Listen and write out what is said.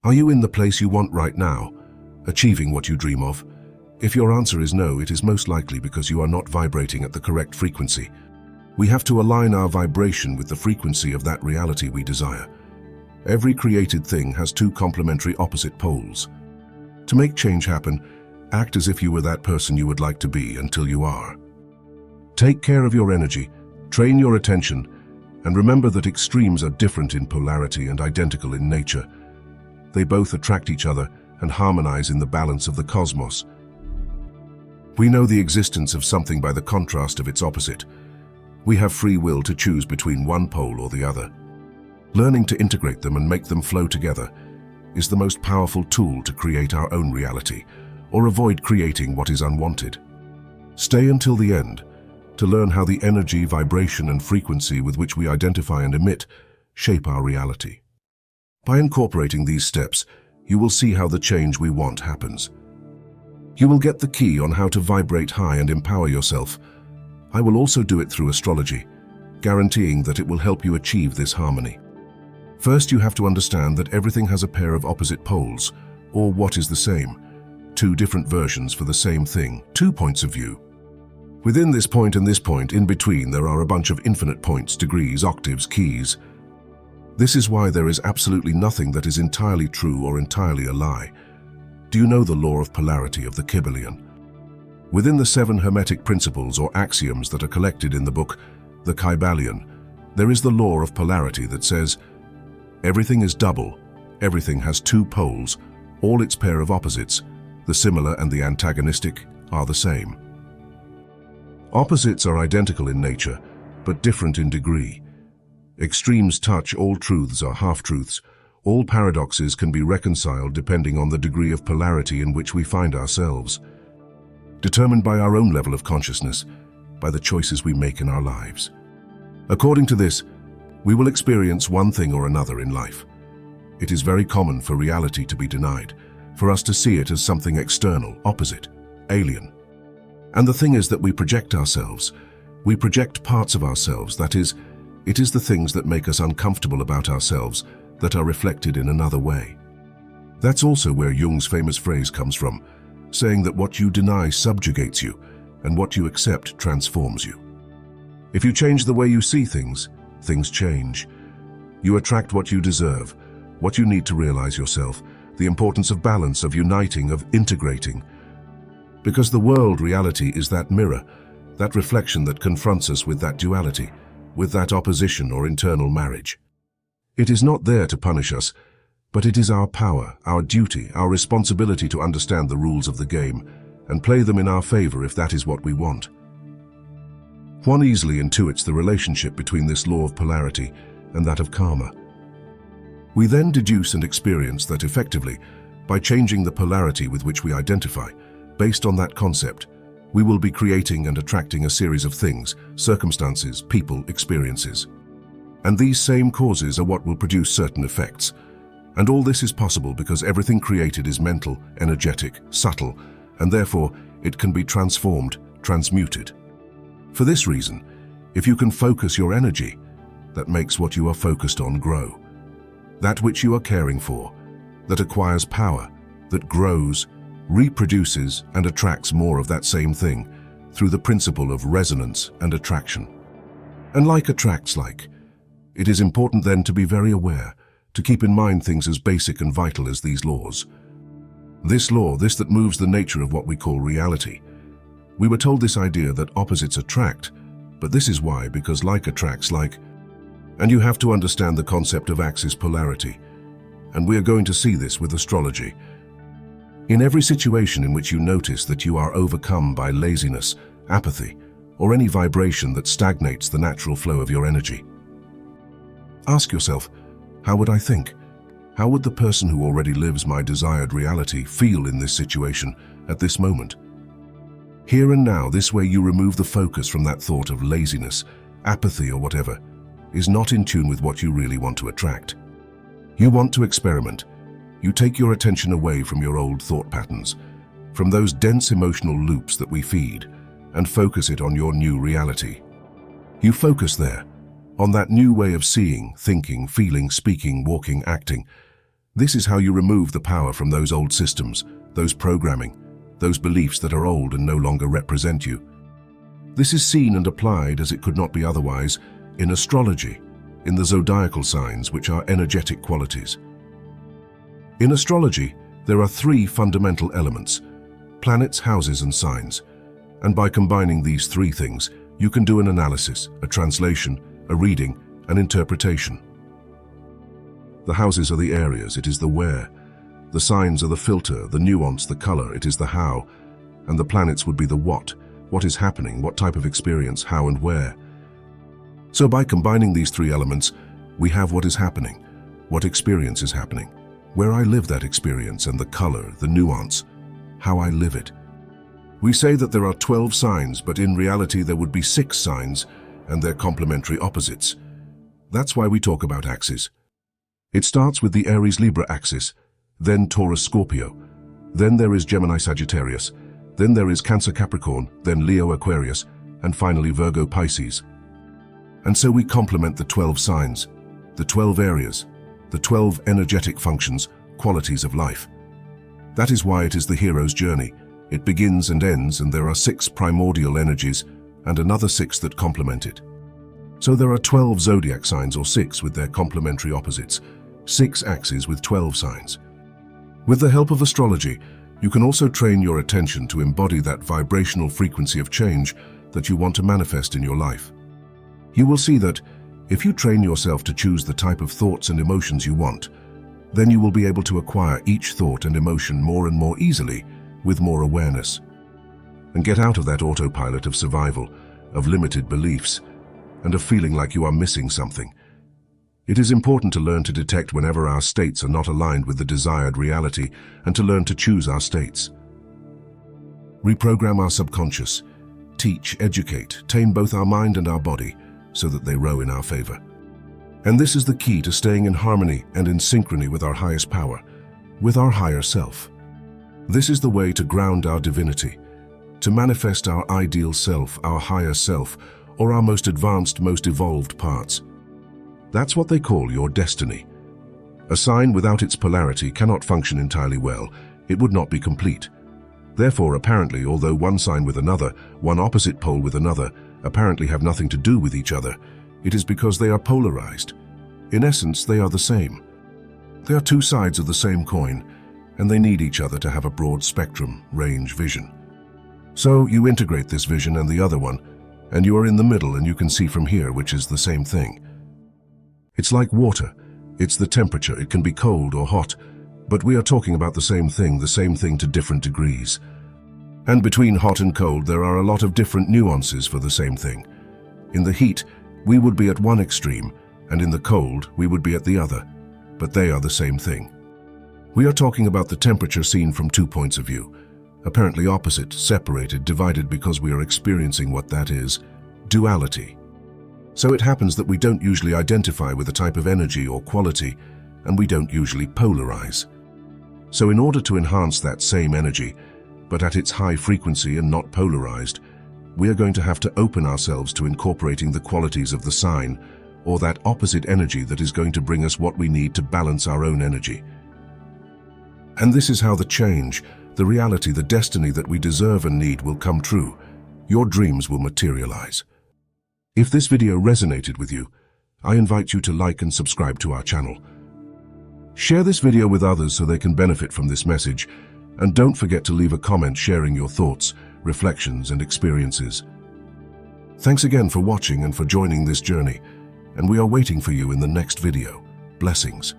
Are you in the place you want right now, achieving what you dream of? If your answer is no, it is most likely because you are not vibrating at the correct frequency. We have to align our vibration with the frequency of that reality we desire. Every created thing has two complementary opposite poles. To make change happen, act as if you were that person you would like to be until you are. Take care of your energy, train your attention, and remember that extremes are different in polarity and identical in nature. They both attract each other and harmonize in the balance of the cosmos. We know the existence of something by the contrast of its opposite. We have free will to choose between one pole or the other. Learning to integrate them and make them flow together is the most powerful tool to create our own reality, or avoid creating what is unwanted. Stay until the end to learn how the energy, vibration, and frequency with which we identify and emit shape our reality. By incorporating these steps, you will see how the change we want happens. You will get the key on how to vibrate high and empower yourself. I will also do it through astrology, guaranteeing that it will help you achieve this harmony. First, you have to understand that everything has a pair of opposite poles, or what is the same. Two different versions for the same thing, two points of view. Within this point and this point, in between, there are a bunch of infinite points, degrees, octaves, keys. This is why there is absolutely nothing that is entirely true or entirely a lie. Do you know the law of polarity of the Kybalion? Within the 7 Hermetic principles or axioms that are collected in the book, the Kybalion, there is the law of polarity that says, everything is double, everything has two poles, all its pair of opposites, the similar and the antagonistic, are the same. Opposites are identical in nature, but different in degree. Extremes touch, all truths are half-truths. All paradoxes can be reconciled depending on the degree of polarity in which we find ourselves, determined by our own level of consciousness, by the choices we make in our lives. According to this, we will experience one thing or another in life. It is very common for reality to be denied, for us to see it as something external, opposite, alien. And the thing is that we project ourselves. We project parts of ourselves, that is, it is the things that make us uncomfortable about ourselves that are reflected in another way. That's also where Jung's famous phrase comes from, saying that what you deny subjugates you, and what you accept transforms you. If you change the way you see things, things change. You attract what you deserve, what you need to realize yourself, the importance of balance, of uniting, of integrating. Because the world reality is that mirror, that reflection that confronts us with that duality, with that opposition or internal marriage. It is not there to punish us, but it is our power, our duty, our responsibility to understand the rules of the game and play them in our favor if that is what we want. One easily intuits the relationship between this law of polarity and that of karma. We then deduce and experience that effectively, by changing the polarity with which we identify, based on that concept, we will be creating and attracting a series of things, circumstances, people, experiences. And these same causes are what will produce certain effects. And all this is possible because everything created is mental, energetic, subtle, and therefore it can be transformed, transmuted. For this reason, if you can focus your energy, that makes what you are focused on grow. That which you are caring for, that acquires power, that grows, reproduces, and attracts more of that same thing through the principle of resonance and attraction. And like attracts like. It is important then to be very aware, to keep in mind things as basic and vital as these laws. This law, this that moves the nature of what we call reality. We were told this idea that opposites attract, but this is why, because like attracts like. And you have to understand the concept of axis polarity. And we are going to see this with astrology. In every situation in which you notice that you are overcome by laziness, apathy, or any vibration that stagnates the natural flow of your energy, ask yourself, how would I think? How would the person who already lives my desired reality feel in this situation at this moment? Here and now, this way you remove the focus from that thought of laziness, apathy, or whatever is not in tune with what you really want to attract. You want to experiment. You take your attention away from your old thought patterns, from those dense emotional loops that we feed, and focus it on your new reality. You focus there, on that new way of seeing, thinking, feeling, speaking, walking, acting. This is how you remove the power from those old systems, those programming, those beliefs that are old and no longer represent you. This is seen and applied, as it could not be otherwise, in astrology, in the zodiacal signs, which are energetic qualities. In astrology, there are three fundamental elements: planets, houses, and signs. And by combining these three things, you can do an analysis, a translation, a reading, an interpretation. The houses are the areas, it is the where. The signs are the filter, the nuance, the color, it is the how. And the planets would be the what is happening, what type of experience, how and where. So by combining these three elements, we have what is happening, what experience is happening, where I live that experience, and the color, the nuance, how I live it. We say that there are 12 signs, but in reality there would be 6 signs, and they're complementary opposites. That's why we talk about axes. It starts with the Aries-Libra axis, then Taurus-Scorpio, then there is Gemini-Sagittarius, then there is Cancer-Capricorn, then Leo-Aquarius, and finally Virgo-Pisces. And so we complement the 12 signs, the 12 areas, the 12 energetic functions, qualities of life. That is why it is the hero's journey. It begins and ends, and there are 6 primordial energies and another 6 that complement it. So there are 12 zodiac signs, or 6 with their complementary opposites, 6 axes with 12 signs. With the help of astrology, you can also train your attention to embody that vibrational frequency of change that you want to manifest in your life. You will see that if you train yourself to choose the type of thoughts and emotions you want, then you will be able to acquire each thought and emotion more and more easily with more awareness, and get out of that autopilot of survival, of limited beliefs, and of feeling like you are missing something. It is important to learn to detect whenever our states are not aligned with the desired reality, and to learn to choose our states. Reprogram our subconscious, teach, educate, tame both our mind and our body so that they row in our favor. And this is the key to staying in harmony and in synchrony with our highest power, with our higher self. This is the way to ground our divinity, to manifest our ideal self, our higher self, or our most advanced, most evolved parts. That's what they call your destiny. A sign without its polarity cannot function entirely well. It would not be complete. Therefore, apparently, although one sign with another, one opposite pole with another, apparently have nothing to do with each other, it is because they are polarized. In essence, they are the same. They are two sides of the same coin, and they need each other to have a broad spectrum, range, vision. So you integrate this vision and the other one, and you are in the middle, and you can see from here which is the same thing. It's like water. It's the temperature. It can be cold or hot, but we are talking about the same thing to different degrees. And between hot and cold, there are a lot of different nuances for the same thing. In the heat, we would be at one extreme, and in the cold, we would be at the other, but they are the same thing. We are talking about the temperature seen from 2 points of view, apparently opposite, separated, divided, because we are experiencing what that is, duality. So it happens that we don't usually identify with a type of energy or quality, and we don't usually polarize. So in order to enhance that same energy, but at its high frequency and not polarized, we are going to have to open ourselves to incorporating the qualities of the sign, or that opposite energy that is going to bring us what we need to balance our own energy. And this is how the change, the reality, the destiny that we deserve and need will come true. Your dreams will materialize. If this video resonated with you, I invite you to like and subscribe to our channel. Share this video with others so they can benefit from this message, and don't forget to leave a comment sharing your thoughts, reflections, and experiences. Thanks again for watching and for joining this journey, and we are waiting for you in the next video. Blessings.